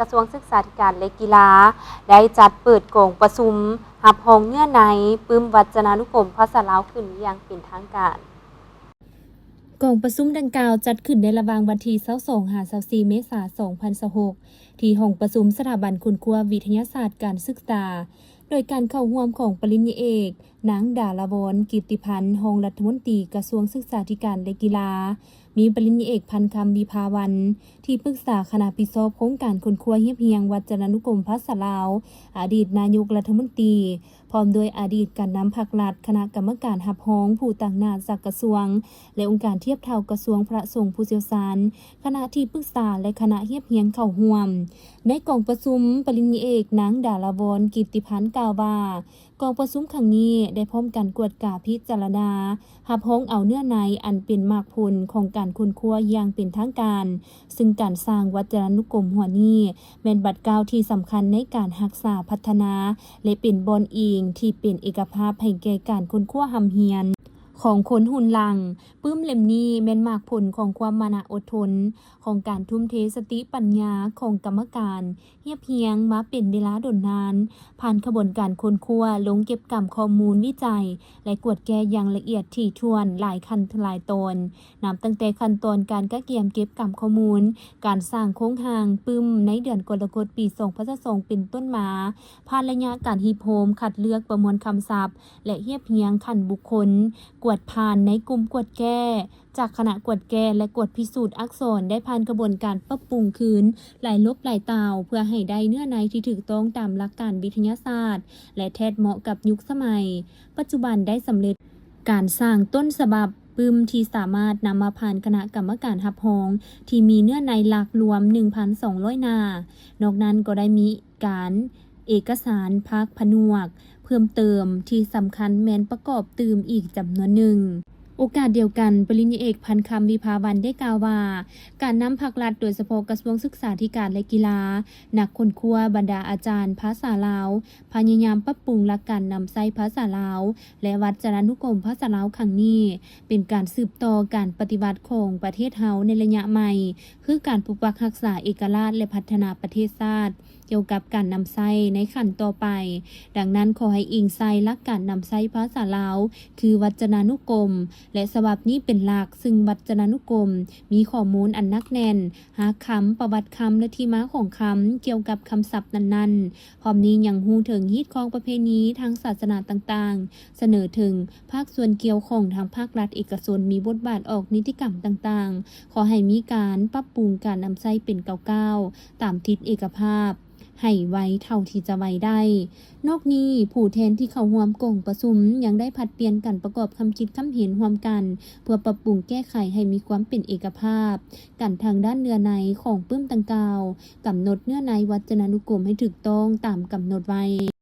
กระทรวงศึกษาธิการและกีฬาได้จัดเปิดโกงประชุมรับรองเงื่อนไขปึ้มวัจนานุกรมภาษาลาวขึ้นอย่างเป็นทางการกองประชุมดังกล่าวจัดขึ้นในระหว่างวันที่22-24 เมษายน 2026 ที่ห้องประชุมสถาบันคุณครัววิทยาศาสตร์การศึกษาโดยการเข้าร่วมของปริญญาเอกนางดาลาวรกิตติพันธ์รองรัฐมนตรีกระทรวงศึกษาธิการและกีฬามีปริญญาเอกพันคำวิภาวันที่ปรึกษาคณะพิศอบโครงการคนครัวเฮียบเฮียงวัจนานุกรมภาษาลาวอดีตนายกรัฐมนตรีพร้อมโดยอดีตการนำภาครัฐคณะกรรมการรับรองผู้ต่างหน้าจากกระทรวงและองค์การเทียบเท่ากระทรวงพระสงฆ์ผู้เชี่ยวชาญคณะที่ปรึกษาและคณะเฮียบเฮียงเข้าร่วมในกองประชุมปริญญาเอกนางดาลาวรกิตติพันธ์กล่าวว่ากองประชุมครั้งนี้ได้พร้อมกันกวดกาพิจารณารับรองเอาเนื้อในอันเป็นมากผลของการค้นคว้าอย่างเป็นทางการซึ่งการสร้างวัจนานุกรมหัวนี้แม่นบัดกล่าวที่สำคัญในการรักษาพัฒนาและเป็นบอนอิงที่เป็นเอกภาพให้แก่การค้นคว้าหำเฮียนของคนหุ่นหลังปื้มเล่มนี้แม่นมากผลของความมานะอดทนของการทุ่มเทสติปัญญาของกรรมการเฮียบเฮียงมาเป็นเวลาดนนานผ่านขบวนการค้นคว้าลงเก็บกำข้อมูลวิจัยและกวดแก้อย่างละเอียดถี่ถ้วนหลายขั้นหลายตอนนับตั้งแต่ขั้นตอนการกะเกียมเก็บกำข้อมูลการสร้างโครงหางปึ้มในเดือนกรกฎาคมปี2022เป็นต้นมาผ่านระยะการฮีโฮมคัดเลือกประมวลคำศัพท์และเฮียบเฮียงขั้นบุคคลกวดผ่านในกลุ่มกวดแก้จากคณะกวดแก้และกวดพิสูจน์อักษรได้ผ่านกระบวนการปรับปรุงคืนหลายลบหลายตาวเพื่อให้ได้เนื้อในที่ถูกต้องตามหลักการวิทยาศาสตร์และแทดเหมาะกับยุคสมัยปัจจุบันได้สำเร็จการสร้างต้นฉบับปึ้มที่สามารถนำมาผ่านคณะกรรมการรับรองที่มีเนื้อในหลักรวม 1,200 หน้านอกนั้นก็ได้มีการเอกสารภาคผนวกเพิ่มเติมที่สำคัญแม้นประกอบตื่มอีกจำนวนหนึ่งโอกาสเดียวกันปริญญาเอกพันคำวิภาวันได้กล่าวว่าการนำภาครัฐโดยเฉพาะกระทรวงศึกษาธิการและกีฬานักค้นคว้าบรรดาอาจารย์ภาษาลาวพยายามปรับปรุงหลักการนำใช้ภาษาลาวและวัจนานุกรมภาษาลาวครั้งนี้เป็นการสืบต่อการปฏิวัติของประเทศเฮาในระยะใหม่คือการปกปักรักษาเอกราชและพัฒนาประเทศชาติเกี่ยวกับการนำใช้ในขั้นต่อไปดังนั้นขอให้อิงใส่หลักการนำใช้ภาษาลาวคือวัจนานุกรมและฉบับนี้เป็นหลักซึ่งวัจนานุกรมมีข้อมูลอันนักแน่นหาคำประวัติคำและที่มาของคำเกี่ยวกับคำศัพท์นั้นๆพร้อมนี้ยังฮู้ถึงฮีตของประเพณีทางศาสนาต่างๆเสนอถึงภาคส่วนเกี่ยวข้องทางภาครัฐเอกชนมีบทบาทออกนิติกรรมต่างๆขอให้มีการปรับปรุงการนำใช้เป็นก้าวๆตามทิศเอกภาพให้ไวเท่าที่จะไวได้นอกนี้ผู้แทนที่เข้าร่วมกองประชุมยังได้ผลัดเปลี่ยนกันประกอบคำคิดคำเห็นร่วมกันเพื่อปรับปรุงแก้ไขให้มีความเป็นเอกภาพกันทางด้านเนื้อในของปึ้มต่างกล่าวกำหนดเนื้อในวัจนานุกรมให้ถูกต้องตามกำหนดไว้